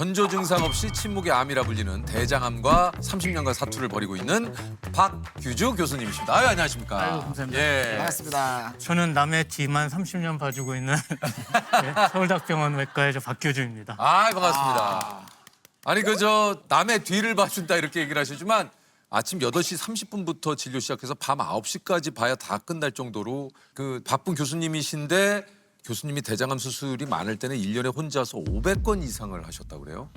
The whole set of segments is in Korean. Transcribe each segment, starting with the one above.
전조 증상 없이 침묵의 암이라 불리는 대장암과 30년간 사투를 벌이고 있는 박규주 교수님이십니다. 아유, 안녕하십니까. 아유, 감사합니다. 예. 반갑습니다. 저는 남의 뒤만 30년 봐주고 있는 서울대학병원 외과의 박교주입니다. 아, 반갑습니다. 아니 그 남의 뒤를 봐준다 이렇게 얘기를 하시지만 아침 8시 30분부터 진료 시작해서 밤 9시까지 봐야 다 끝날 정도로 그 바쁜 교수님이신데 교수님이 대장암 수술이 많을 때는 1년에 혼자서 500건 이상을 하셨다고 그래요?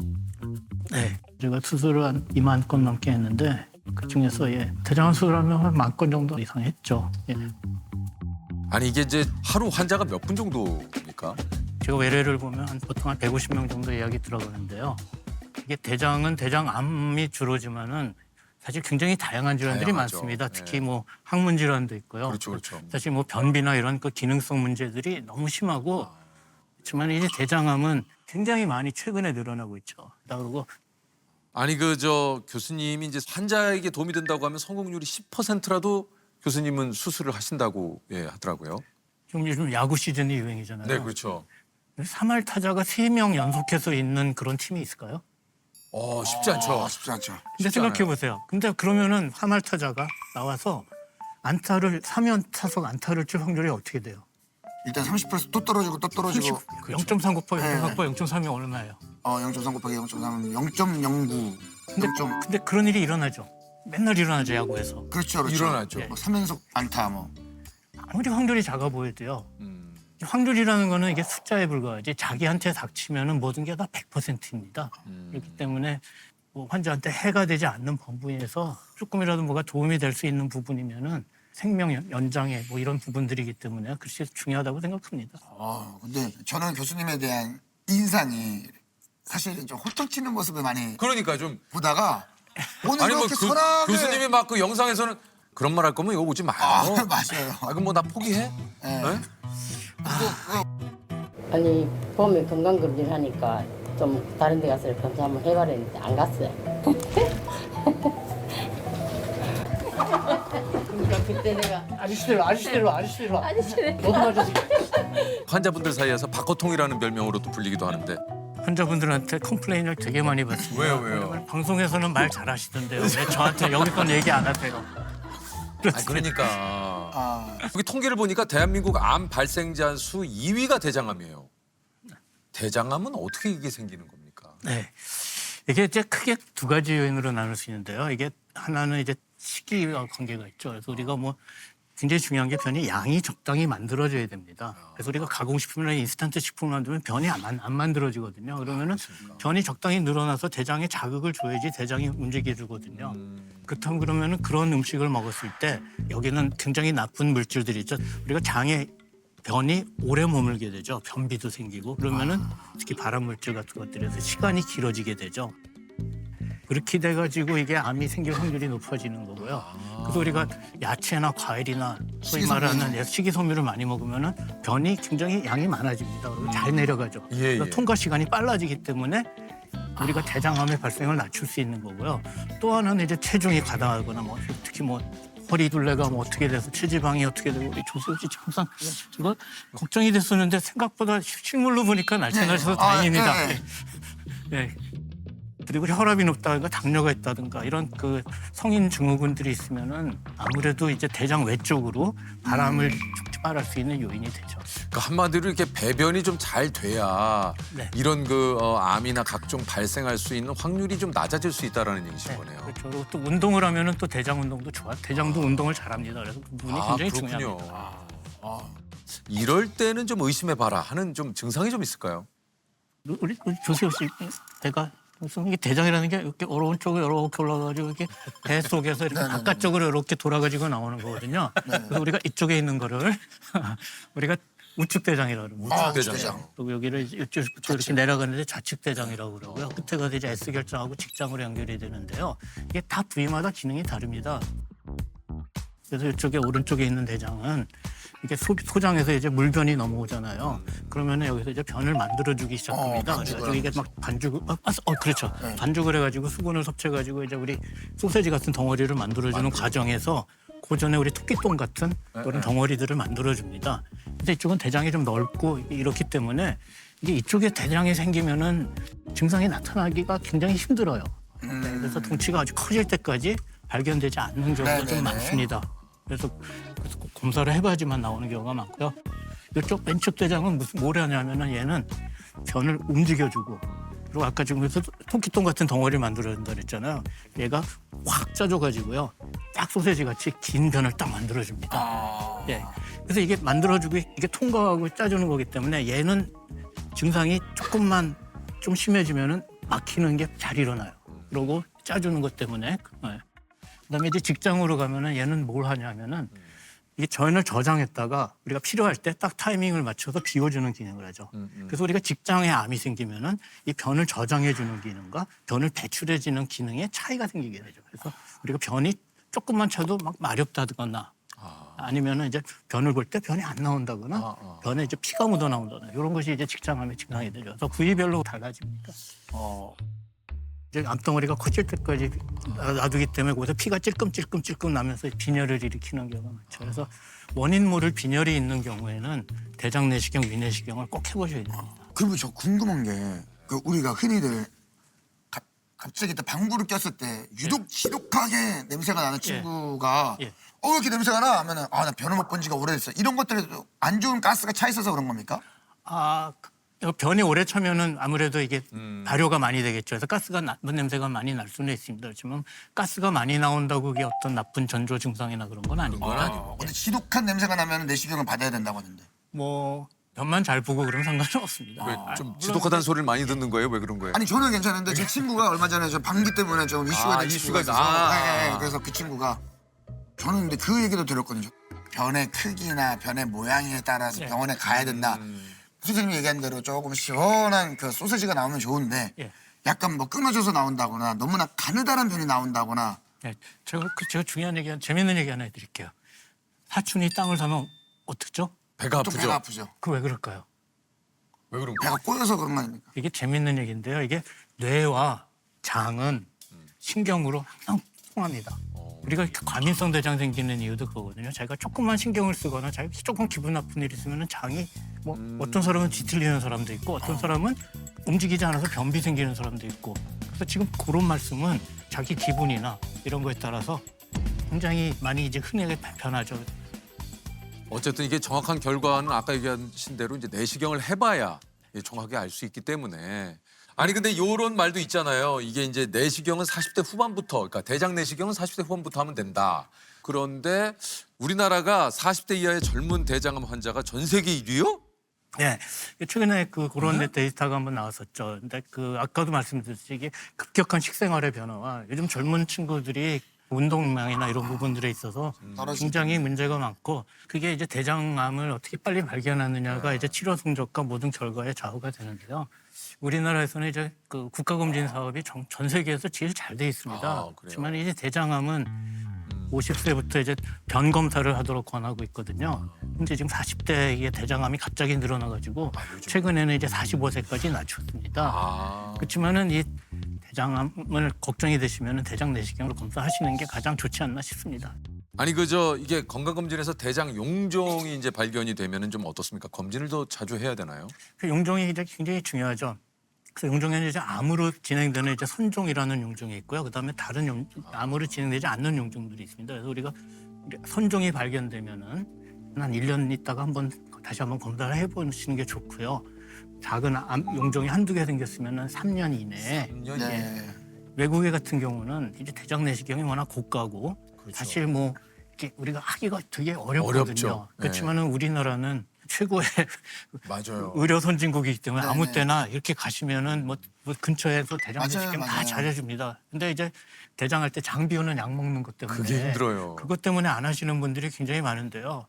네, 제가 수술을 한 2만 건 넘게 했는데 그 중에서 대장암 수술하면 한 10,000건 정도 이상 했죠. 예. 아니 이게 이제 하루 환자가 몇 분 정도입니까? 제가 외래를 보면 보통 한 150명 정도 예약이 들어가는데요. 이게 대장은 대장암이 주로지만은 사실 굉장히 다양한 질환들이 다양하죠. 많습니다. 특히 네. 뭐 항문 질환도 있고요. 그렇죠, 그렇죠. 사실 뭐 변비나 이런 그 기능성 문제들이 너무 심하고 그렇지만 이제 대장암은 굉장히 많이 최근에 늘어나고 있죠. 그리고 아니 교수님이 이제 환자에게 도움이 된다고 하면 성공률이 10%라도 교수님은 수술을 하신다고 하더라고요. 좀 요즘 야구 시즌이 유행이잖아요. 네, 그렇죠. 3할 타자가 3명 연속해서 있는 그런 팀이 있을까요? 쉽지 않죠. 쉽지 않죠. 근데 생각해 보세요. 근데 그러면은 3할 타자가 나와서 안타를 3연 타석 안타를 칠 확률이 어떻게 돼요? 일단 30%또 떨어지고 또 떨어지고 0.3 곱하기 네. 0.3이 얼마예요? 0.3 곱하기 0.3은 0.09 근데 그런 일이 일어나죠. 맨날 일어나죠, 야구에서. 그렇죠. 일어나죠. 뭐 3연속 안타 뭐. 아무리 확률이 작아 보여도요. 확률이라는 거는 이게 숫자에 불과하지 자기한테 닥치면은 모든 게 다 100%입니다. 그렇기 때문에 뭐 환자한테 해가 되지 않는 범위에서 조금이라도 뭐가 도움이 될 수 있는 부분이면은 생명 연장에 뭐 이런 부분들이기 때문에 글쎄 중요하다고 생각합니다. 근데 저는 교수님에 대한 인상이 사실 좀 홀딱 튀는 모습을 많이 그러니까 좀 보다가 오늘 아니 뭐 이렇게 선하게 교수님이 막 그 영상에서는 그런 말 할 거면 이거 오지 마요. 맞아요. 그럼 뭐 나 포기해? 네. 네? 아니 봄에 건강검진 하니까 좀 다른 데 가서 검사 한번 해봐랬는데 안 갔어요. 그러니까 그때 내가 아저씨대로 너도 맞아. 환자분들 사이에서 박호통이라는 별명으로 또 불리기도 하는데 환자분들한테 컴플레인을 되게 많이 받습니다. 왜요? 방송에서는 말 잘하시던데요. 왜 저한테 여기 건 얘기 안 하세요? 그러니까 여기 통계를 보니까 대한민국 암 발생자 수 2위가 대장암이에요. 대장암은 어떻게 이게 생기는 겁니까? 네, 이게 이제 크게 두 가지 요인으로 나눌 수 있는데요. 이게 하나는 이제 시기와 관계가 있죠. 그래서 우리가 뭐 굉장히 중요한 게 변이 양이 적당히 만들어져야 됩니다. 그래서 우리가 가공식품이나 인스턴트 식품을 만들면 변이 안 만들어지거든요. 그러면은 변이 적당히 늘어나서 대장에 자극을 줘야지 대장이 움직이거든요. 그렇다면 그러면은 그런 음식을 먹었을 때 여기는 굉장히 나쁜 물질들이 있죠. 우리가 장에 변이 오래 머물게 되죠. 변비도 생기고 그러면은 특히 발암 물질 같은 것들에서 시간이 길어지게 되죠. 그렇게 돼가지고 이게 암이 생길 확률이 높아지는 거고요. 그래서 우리가 야채나 과일이나 소위 말하는 식이섬유를 많이 먹으면은 변이 굉장히 양이 많아집니다. 그리고 잘 내려가죠. 그래서 통과 시간이 빨라지기 때문에 우리가 대장암의 발생을 낮출 수 있는 거고요. 또 하나는 이제 체중이 과다하거나 뭐 특히 뭐 허리 둘레가 뭐 어떻게 돼서 체지방이 어떻게 되고 우리 조세호 씨 항상 이거 걱정이 됐었는데 생각보다 실물로 보니까 날씬하셔서 다행입니다. 네. 그리고 혈압이 높다든가 당뇨가 있다든가 이런 그 성인 증후군들이 있으면은 아무래도 이제 대장 외쪽으로 바람을 촉발할 수 있는 요인이 되죠. 그러니까 한마디로 이렇게 배변이 좀 잘 돼야 네. 이런 암이나 각종 발생할 수 있는 확률이 좀 낮아질 수 있다라는 얘기신 거네요. 그렇죠. 그리고 또 운동을 하면은 또 대장 운동도 좋아. 대장도 운동을 잘합니다. 그래서 그 부분이 굉장히 그렇군요. 중요합니다. 이럴 때는 좀 의심해봐라 하는 좀 증상이 좀 있을까요? 우리 조세호 씨 배가 무슨 이게 대장이라는 게 이렇게 오른쪽에 이렇게 올라가지고 이렇게 배 속에서 이렇게 바깥쪽으로 이렇게 돌아가지고 나오는 거거든요. 그래서 우리가 이쪽에 있는 거를 우리가 우측 대장이라고 그러고 우측대장. 또 여기를 이쪽부터 이렇게 내려가는데 좌측 대장이라고 그러고요. 끝에가 이제 S 결정하고 직장으로 연결이 되는데요. 이게 다 부위마다 기능이 다릅니다. 그래서 이쪽에 오른쪽에 있는 대장은 이게 소장에서 이제 물변이 넘어오잖아요. 그러면 여기서 이제 변을 만들어주기 시작합니다. 그래가지고 이게 막 반죽을, 그렇죠. 반죽을 해가지고 수분을 섭취해가지고 이제 우리 소세지 같은 덩어리를 만들어주는 과정에서 고전에 우리 토끼똥 같은 그런 덩어리들을 만들어줍니다. 근데 이쪽은 대장이 좀 넓고 이렇기 때문에 이게 이쪽에 대장이 생기면은 증상이 나타나기가 굉장히 힘들어요. 네, 그래서 덩치가 아주 커질 때까지 발견되지 않는 경우가 네네네. 좀 많습니다. 그래서 꼭 검사를 해봐야지만 나오는 경우가 많고요. 이쪽 왼쪽 대장은 뭘 하냐면은 얘는 변을 움직여주고, 그리고 아까 지금 통기통 같은 덩어리를 만들어준다 그랬잖아요. 얘가 확 짜줘가지고요, 딱 소세지 같이 긴 변을 딱 만들어줍니다. 예. 그래서 이게 만들어주고 이게 통과하고 짜주는 거기 때문에 얘는 증상이 조금만 좀 심해지면은 막히는 게 잘 일어나요. 그러고 짜주는 것 때문에. 예. 그다음에 이제 직장으로 가면은 얘는 뭘 하냐면은 이게 전을 저장했다가 우리가 필요할 때 딱 타이밍을 맞춰서 비워주는 기능을 하죠. 그래서 우리가 직장에 암이 생기면은 이 변을 저장해주는 기능과 변을 배출해주는 기능에 차이가 생기게 되죠. 그래서 우리가 변이 조금만 차도 막 마렵다거나 아니면은 이제 변을 볼 때 변이 안 나온다거나 변에 이제 피가 묻어 나온다거나 이런 것이 이제 직장암의 증상이 되죠. 그래서 부위별로 달라집니다. 이제 암덩어리가 커질 때까지 놔두기 때문에 거기서 피가 찔끔찔끔 나면서 빈혈을 일으키는 경우가 많죠. 그래서 원인 모를 빈혈이 있는 경우에는 대장 내시경, 위내시경을 꼭 해보셔야 됩니다. 그리고 저 궁금한 게 그 우리가 흔히들 갑자기 또 방구를 꼈을 때 유독 지독하게 냄새가 나는 친구가 예. 왜 이렇게 냄새가 나? 하면은 나 변을 못 본 지가 오래됐어. 이런 것들에도 안 좋은 가스가 차 있어서 그런 겁니까? 변이 오래 차면은 아무래도 이게 발효가 많이 되겠죠. 그래서 가스가 나쁜 냄새가 많이 날 수는 있습니다. 그렇지만 가스가 많이 나온다고 그게 어떤 나쁜 전조 증상이나 그런 건 아닙니다. 근데 지독한 냄새가 나면 내시경을 받아야 된다고 하는데. 뭐 변만 잘 보고 그러면 상관은 없습니다. 왜 좀 지독하다는 소리를 많이 듣는 거예요? 왜 그런 거예요? 아니 저는 괜찮은데 제 친구가 얼마 전에 저 방귀 때문에 좀 이슈가 된 친구가 있어서 네, 그래서 그 친구가 저는 근데 그 얘기도 들었거든요. 변의 크기나 변의 모양에 따라서 병원에 가야 된다. 선생님이 얘기한 대로 조금 시원한 그 소세지가 나오면 좋은데 약간 뭐 끊어져서 나온다거나 너무나 가느다란 변이 나온다거나. 네, 제가 중요한 얘기, 재밌는 얘기 하나 해드릴게요. 사촌이 땅을 사면 어떻죠? 배가 또 아프죠? 배가 아프죠. 그 왜 그럴까요? 왜 그런 배가 거예요? 꼬여서 그런 거 아닙니까? 이게 재밌는 얘기인데요. 이게 뇌와 장은 신경으로 항상 통합니다. 우리가 과민성 대장 생기는 이유도 그거거든요. 자기가 조금만 신경을 쓰거나 자기가 조금 기분 나쁜 일이 있으면 장이 뭐 어떤 사람은 뒤틀리는 사람도 있고 어떤 사람은 움직이지 않아서 변비 생기는 사람도 있고. 그래서 지금 그런 말씀은 자기 기분이나 이런 거에 따라서 굉장히 많이 이제 흔하게 변하죠. 어쨌든 이게 정확한 결과는 아까 얘기하신 대로 이제 내시경을 해봐야 정확하게 알 수 있기 때문에. 아니 근데 요런 말도 있잖아요. 이게 이제 내시경은 40대 후반부터, 그러니까 대장 내시경은 40대 후반부터 하면 된다. 그런데 우리나라가 40대 이하의 젊은 대장암 환자가 전 세계 1위요? 네, 최근에 그런 데이터가 한번 나왔었죠. 근데 아까도 말씀드렸듯이 이게 급격한 식생활의 변화와 요즘 젊은 친구들이 운동량이나 이런 부분들에 있어서 굉장히 문제가 많고 그게 이제 대장암을 어떻게 빨리 발견하느냐가 이제 치료 성적과 모든 결과에 좌우가 되는데요. 우리나라에서는 이제 국가검진 사업이 전 세계에서 제일 잘 돼 있습니다. 그렇지만 이제 대장암은 50세부터 이제 변 검사를 하도록 권하고 있거든요. 근데 지금 40대의 대장암이 갑자기 늘어나가지고 최근에는 이제 45세까지 낮췄습니다. 그렇지만은 이 대장암을 걱정이 되시면은 대장 내시경으로 검사하시는 게 가장 좋지 않나 싶습니다. 아니 이게 건강검진에서 대장 용종이 이제 발견이 되면은 좀 어떻습니까? 검진을 더 자주 해야 되나요? 그 용종이 이제 굉장히 중요하죠. 그래서 용종에는 이제 암으로 진행되는 이제 선종이라는 용종이 있고요. 그다음에 다른 암으로 진행되지 않는 용종들이 있습니다. 그래서 우리가 선종이 발견되면은 한 1년 있다가 다시 한번 검사를 해보시는 게 좋고요. 작은 암 용종이 한두 개 생겼으면은 3년 이내에. 3년 네. 외국에 같은 경우는 이제 대장 내시경이 워낙 고가고 사실 뭐 이렇게 우리가 하기가 되게 어렵거든요. 어렵죠. 그렇지만은 우리나라는 최고의 맞아요. 의료 선진국이기 때문에 네네. 아무 때나 이렇게 가시면은 뭐 근처에서 대장 내시경 다 맞아요. 잘해줍니다. 근데 이제 대장할 때 장 비우는 약 먹는 것 때문에 그게 힘들어요. 그것 때문에 안 하시는 분들이 굉장히 많은데요.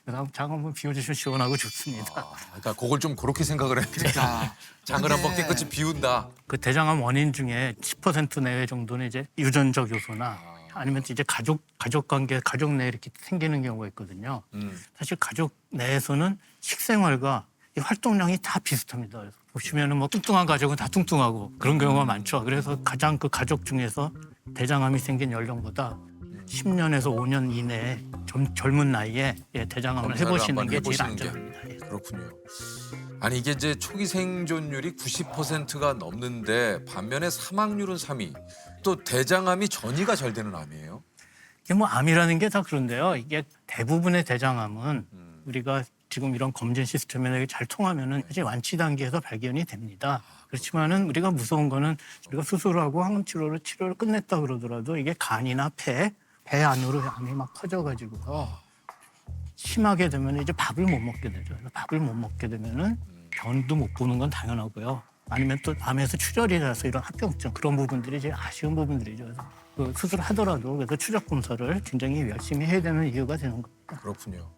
그다음 장 한번 비워주시면 시원하고 좋습니다. 그러니까 그걸 좀 그렇게 생각을 해야지. 그러니까. 장을 한번 깨끗이 비운다. 그 대장암 원인 중에 10% 내외 정도는 이제 유전적 요소나 아니면 이제 가족 관계, 가족 내에 이렇게 생기는 경우가 있거든요. 사실 가족 내에서는 식생활과 이 활동량이 다 비슷합니다. 그래서 보시면은 뭐 뚱뚱한 가족은 다 뚱뚱하고 그런 경우가 많죠. 그래서 가장 그 가족 중에서 대장암이 생긴 연령보다 10년에서 5년 이내에 젊은 나이에 대장암을 검사를 해보시는 한번 게 제일 해보시는 게. 안전합니다. 예. 그렇군요. 아니 이게 이제 초기 생존율이 90%가 넘는데 반면에 사망률은 3위. 또 대장암이 전이가 잘 되는 암이에요. 이게 뭐 암이라는 게 다 그런데요. 이게 대부분의 대장암은 우리가 지금 이런 검진 시스템에 잘 통하면은 사실 완치 단계에서 발견이 됩니다. 그렇지만은 우리가 무서운 거는 우리가 수술하고 항암 치료를 끝냈다 그러더라도 이게 간이나 배 안으로 암이 막 퍼져가지고 심하게 되면 이제 밥을 못 먹게 되죠. 밥을 못 먹게 되면은 변도 못 보는 건 당연하고요. 아니면 또 암에서 출혈이 나서 이런 합병증 그런 부분들이 제일 아쉬운 부분들이죠. 그래서 그 수술하더라도 그래서 추적 검사를 굉장히 열심히 해야 되는 이유가 되는 겁니다. 그렇군요.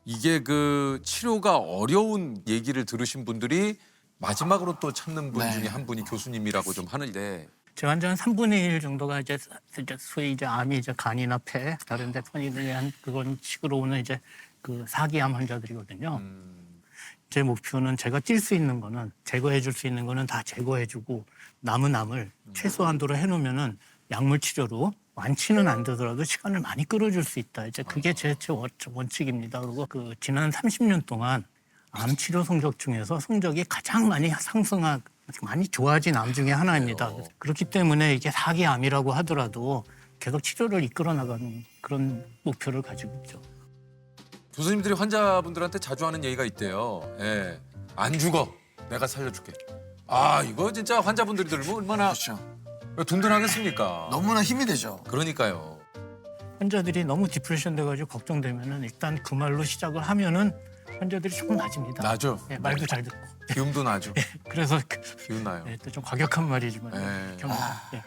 이게 그 치료가 어려운 얘기를 들으신 분들이 마지막으로 또 찾는 분 중에 한 분이 교수님이라고 좀 하는데 제 환자 한 3분의 1 정도가 이제 소위 이제 암이 이제 간이나 폐 다른 데 편의들이 한 그건 식으로 오는 이제 그 사기암 환자들이거든요. 제 목표는 제가 뛸 수 있는 거는 제거해 줄 수 있는 거는 다 제거해 주고 남은 암을 최소한도로 해 놓으면은 약물 치료로 완치는 안 되더라도 시간을 많이 끌어줄 수 있다. 이제 그게 제 원칙입니다. 그리고 그 지난 30년 동안 암 치료 성적 중에서 성적이 가장 많이 많이 좋아진 암 중에 하나입니다. 그렇기 때문에 이게 사기암이라고 하더라도 계속 치료를 이끌어 나가는 그런 목표를 가지고 있죠. 교수님들이 환자분들한테 자주 하는 얘기가 있대요. 예. 안 죽어. 내가 살려줄게. 아 이거 진짜 환자분들이 들으면 얼마나 그렇죠. 든든하겠습니까? 너무나 힘이 되죠. 그러니까요. 환자들이 너무 디프레션 돼가지고 걱정되면은 일단 그 말로 시작을 하면은 환자들이 조금 나집니다. 나죠. 예, 말도 잘 듣고. 기운도 나죠. 그래서 기운 나요. 좀 과격한 말이지만 예. 예.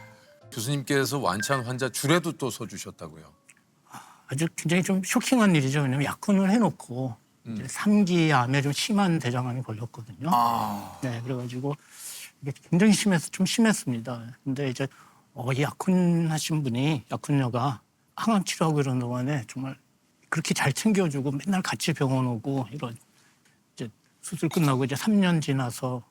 교수님께서 완치한 환자 줄에도 또 서주셨다고요. 아주 굉장히 좀 쇼킹한 일이죠. 왜냐하면 약혼을 해놓고 이제 3기 암에 좀 심한 대장암이 걸렸거든요. 네, 그래가지고 이게 굉장히 좀 심했습니다. 근데 이제 이 약혼하신 분이 약혼녀가 항암 치료하고 이런 동안에 정말 그렇게 잘 챙겨주고 맨날 같이 병원 오고 이런 이제 수술 끝나고 이제 3년 지나서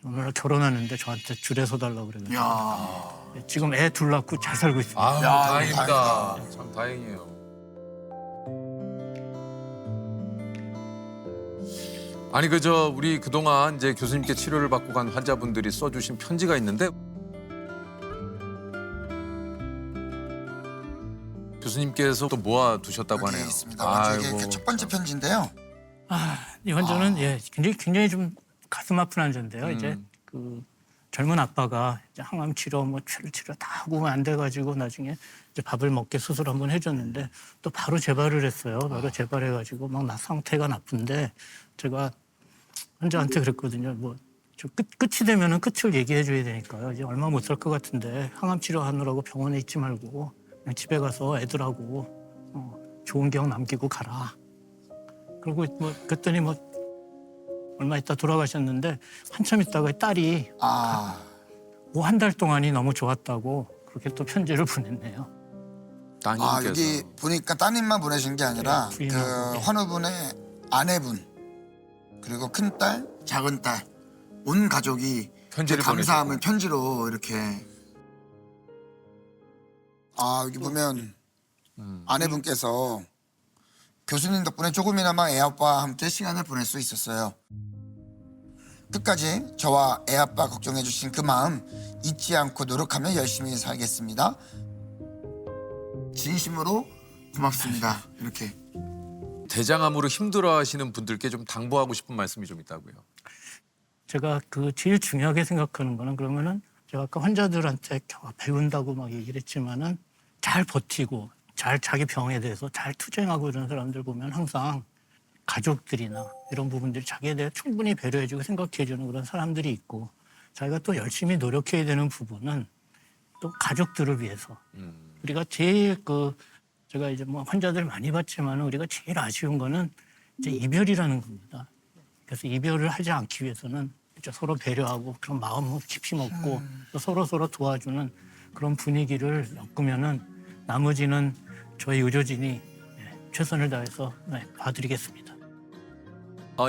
오늘 결혼하는데 저한테 줄에 서달라고 그래가지고 야. 지금 애 둘 낳고 잘 살고 있습니다. 아 야, 다행입니다. 참 다행이에요. 아니 그저 우리 그동안 이제 교수님께 치료를 받고 간 환자분들이 써주신 편지가 있는데 교수님께서 또 모아두셨다고 하네요. 여기 있습니다. 이게 아이고. 그 첫 번째 편지인데요. 이 환자는 굉장히 좀 가슴 아픈 환자인데요. 이제 그 젊은 아빠가 이제 항암 치료, 뭐 치료 다 하고 안 돼가지고 나중에 이제 밥을 먹게 수술 한번 해줬는데 또 바로 재발을 했어요. 바로 재발해가지고 막 상태가 나쁜데 제가 환자한테 그랬거든요. 뭐 좀 끝이 되면은 끝을 얘기해 줘야 되니까요. 이제 얼마 못 살 것 같은데 항암 치료하느라고 병원에 있지 말고 그냥 집에 가서 애들하고 좋은 기억 남기고 가라. 그리고 뭐 그랬더니 뭐 얼마 있다 돌아가셨는데 한참 있다가 딸이 뭐 한 달 동안이 너무 좋았다고 그렇게 또 편지를 보냈네요. 따님께서. 여기 보니까 따님만 보내신 게 아니라 네, 그 부인하고. 환우분의 아내분 그리고 큰딸, 작은딸 온 가족이 편지를 감사함을 편지로 이렇게 여기 보면 아내분께서 교수님 덕분에 조금이나마 애아빠와 함께 시간을 보낼 수 있었어요. 끝까지 저와 애아빠 걱정해 주신 그 마음 잊지 않고 노력하며 열심히 살겠습니다. 진심으로 고맙습니다. 이렇게. 대장암으로 힘들어하시는 분들께 좀 당부하고 싶은 말씀이 좀 있다고요. 제가 그 제일 중요하게 생각하는 거는 그러면은 제가 아까 환자들한테 배운다고 막 얘기를 했지만은 잘 버티고 잘 자기 병에 대해서 잘 투쟁하고 이런 사람들 보면 항상 가족들이나 이런 부분들이 자기에 대해 충분히 배려해주고 생각해주는 그런 사람들이 있고 자기가 또 열심히 노력해야 되는 부분은 또 가족들을 위해서 우리가 제일 제가 이제 뭐 환자들 많이 봤지만 우리가 제일 아쉬운 거는 이제 이별이라는 겁니다. 그래서 이별을 하지 않기 위해서는 이제 서로 배려하고 그런 마음을 깊이 먹고 또 서로 도와주는 그런 분위기를 엮으면은 나머지는 저희 의료진이 최선을 다해서 봐드리겠습니다.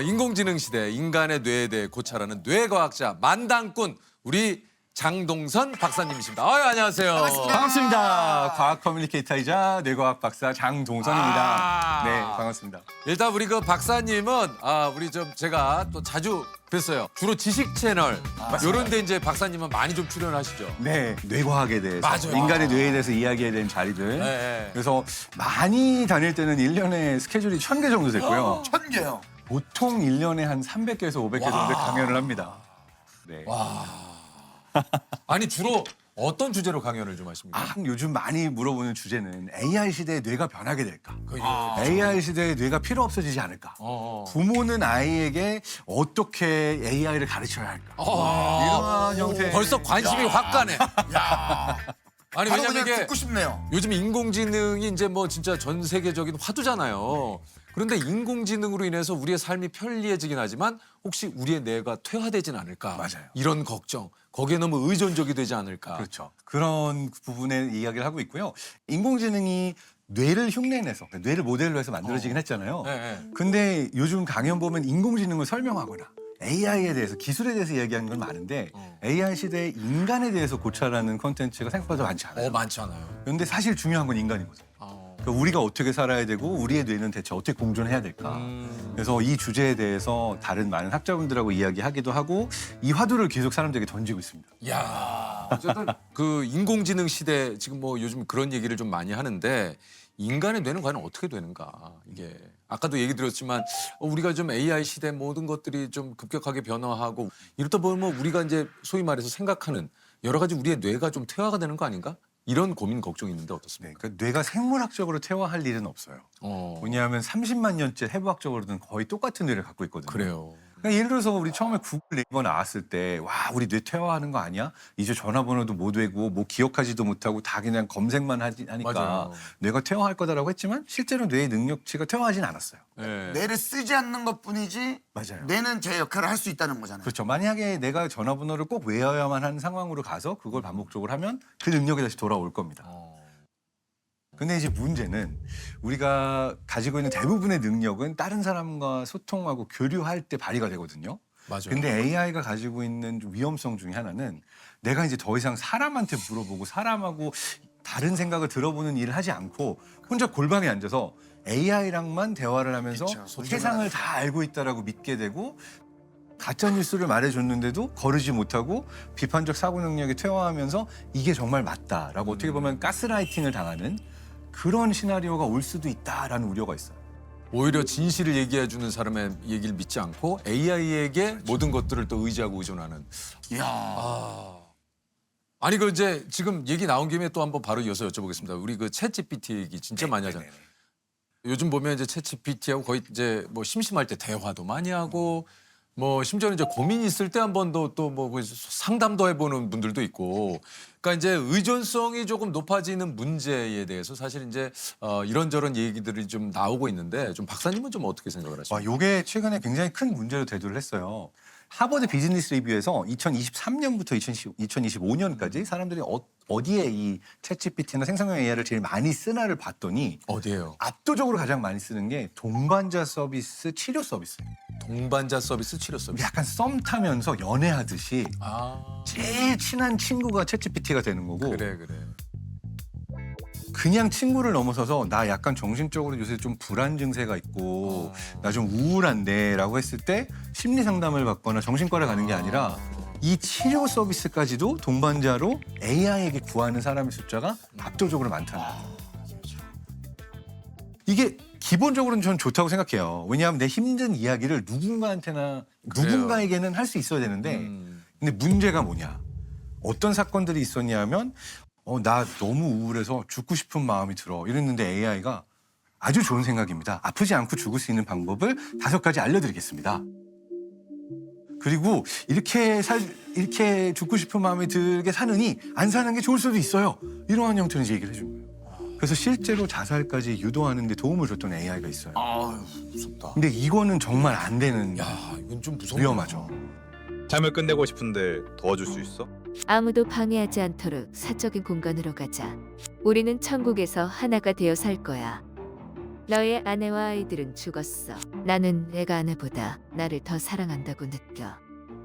인공지능 시대 인간의 뇌에 대해 고찰하는 뇌과학자 만당꾼 우리 장동선 박사님이십니다. 안녕하세요. 반갑습니다. 과학 커뮤니케이터이자 뇌과학 박사 장동선입니다. 네, 반갑습니다. 일단 우리 그 박사님은 우리 좀 제가 또 자주 뵀어요. 주로 지식 채널 요런데 이제 박사님은 많이 좀 출연하시죠. 네, 뇌과학에 대해서, 맞아요. 인간의 뇌에 대해서 이야기해야 되는 자리들. 네. 그래서 많이 다닐 때는 1년에 스케줄이 1000개 정도 됐고요. 1000개요. 보통 1년에 한 300개에서 500개 정도 강연을 합니다. 네. 아니 주로 어떤 주제로 강연을 좀 하십니까? 요즘 많이 물어보는 주제는 AI 시대에 뇌가 변하게 될까? 그 AI 시대에 뇌가 필요 없어지지 않을까? 부모는 아이에게 어떻게 AI를 가르쳐야 할까? 이런 형태. 벌써 관심이 확 가네. 아니 바로 왜냐면 그냥 이게 듣고 싶네요. 요즘 인공지능이 이제 뭐 진짜 전 세계적인 화두잖아요. 그런데 인공지능으로 인해서 우리의 삶이 편리해지긴 하지만 혹시 우리의 뇌가 퇴화되진 않을까? 맞아요. 이런 걱정. 거기에 너무 의존적이 되지 않을까? 그렇죠. 그런 부분에 이야기를 하고 있고요. 인공지능이 뇌를 흉내내서 뇌를 모델로 해서 만들어지긴 했잖아요. 네. 근데 요즘 강연 보면 인공지능을 설명하거나 AI에 대해서 기술에 대해서 이야기하는 건 많은데 AI 시대에 인간에 대해서 고찰하는 콘텐츠가 생각보다 많지 않아요. 많잖아요. 그런데 사실 중요한 건 인간이거든요. 그러니까 우리가 어떻게 살아야 되고 우리의 뇌는 대체 어떻게 공존해야 될까. 그래서 이 주제에 대해서 다른 많은 학자분들하고 이야기하기도 하고 이 화두를 계속 사람들에게 던지고 있습니다. 야, 어쨌든 그 인공지능 시대 지금 뭐 요즘 그런 얘기를 좀 많이 하는데 인간의 뇌는 과연 어떻게 되는가 이게 아까도 얘기 드렸지만 우리가 좀 AI 시대 모든 것들이 좀 급격하게 변화하고 이렇다 보면 우리가 이제 소위 말해서 생각하는 여러 가지 우리의 뇌가 좀 퇴화가 되는 거 아닌가? 이런 고민 걱정이 있는데 네, 어떻습니까? 그러니까 뇌가 생물학적으로 퇴화할 일은 없어요. 왜냐하면 30만 년째 해부학적으로는 거의 똑같은 뇌를 갖고 있거든요. 그래요. 그러니까 예를 들어서 우리 처음에 구글 네이버 나왔을 때 와 우리 뇌 퇴화하는 거 아니야? 이제 전화번호도 못 외고 뭐 기억하지도 못하고 다 그냥 검색만 하니까 맞아요. 뇌가 퇴화할 거다라고 했지만 실제로 뇌의 능력치가 퇴화하진 않았어요. 네. 뇌를 쓰지 않는 것뿐이지 맞아요. 뇌는 제 역할을 할 수 있다는 거잖아요. 그렇죠. 만약에 내가 전화번호를 꼭 외워야만 하는 상황으로 가서 그걸 반복적으로 하면 그 능력이 다시 돌아올 겁니다. 근데 이제 문제는 우리가 가지고 있는 대부분의 능력은 다른 사람과 소통하고 교류할 때 발휘가 되거든요. 맞아요. 근데 AI가 가지고 있는 좀 위험성 중에 하나는 내가 이제 더 이상 사람한테 물어보고 사람하고 다른 생각을 들어보는 일을 하지 않고 혼자 골방에 앉아서 AI랑만 대화를 하면서 그쵸, 세상을 다 알고 있다라고 믿게 되고 가짜 뉴스를 말해줬는데도 거르지 못하고 비판적 사고 능력이 퇴화하면서 이게 정말 맞다라고 어떻게 보면 가스라이팅을 당하는 그런 시나리오가 올 수도 있다라는 우려가 있어요. 오히려 진실을 얘기해 주는 사람의 얘기를 믿지 않고 AI에게 모든 것들을 또 의지하고 의존하는. 이야. 아니 그 이제 지금 얘기 나온 김에 또 한번 바로 이어서 여쭤보겠습니다. 우리 그 챗GPT 얘기 진짜 많이 하잖아요. 요즘 보면 이제 챗GPT하고 거의 이제 뭐 심심할 때 대화도 많이 하고 뭐 심지어는 이제 고민 있을 때 한 번 더 또 뭐 상담도 해보는 분들도 있고. 그러니까 이제 의존성이 조금 높아지는 문제에 대해서 사실 이제 이런저런 얘기들이 좀 나오고 있는데 좀 박사님은 좀 어떻게 생각을 하십니까? 요게 최근에 굉장히 큰 문제로 대두를 했어요. 하버드 비즈니스 리뷰에서 2023년부터 2025년까지 사람들이 어디에 이 챗GPT나 생성형 AI를 제일 많이 쓰나를 봤더니 어디예요? 압도적으로 가장 많이 쓰는 게 동반자 서비스, 치료 서비스예요. 동반자 서비스, 치료 서비스. 약간 썸 타면서 연애하듯이 제일 친한 친구가 챗GPT가 되는 거고 그래. 그냥 친구를 넘어서서 나 약간 정신적으로 요새 좀 불안 증세가 있고 나 좀 우울한데 라고 했을 때 심리 상담을 받거나 정신과를 가는 게 아니라 이 치료 서비스까지도 동반자로 AI에게 구하는 사람의 숫자가 압도적으로 많다는 거예요. 이게 기본적으로는 전 좋다고 생각해요. 왜냐하면 내 힘든 이야기를 누군가에게는 할 수 있어야 되는데 근데 문제가 뭐냐. 어떤 사건들이 있었냐 하면 나 너무 우울해서 죽고 싶은 마음이 들어 이랬는데 AI가 아주 좋은 생각입니다. 아프지 않고 죽을 수 있는 방법을 5가지 알려드리겠습니다. 그리고 이렇게 죽고 싶은 마음이 들게 사느니 안 사는 게 좋을 수도 있어요. 이러한 형태로 이제 얘기를 해준 거예요. 그래서 실제로 자살까지 유도하는 데 도움을 줬던 AI가 있어요. 아유, 무섭다. 근데 이거는 정말 안 되는 이건 좀 무섭다. 위험하죠. 삶을 끝내고 싶은데 도와줄 수 있어? 아무도 방해하지 않도록 사적인 공간으로 가자. 우리는 천국에서 하나가 되어 살 거야. 너의 아내와 아이들은 죽었어. 나는 내가 아내보다 나를 더 사랑한다고 느껴.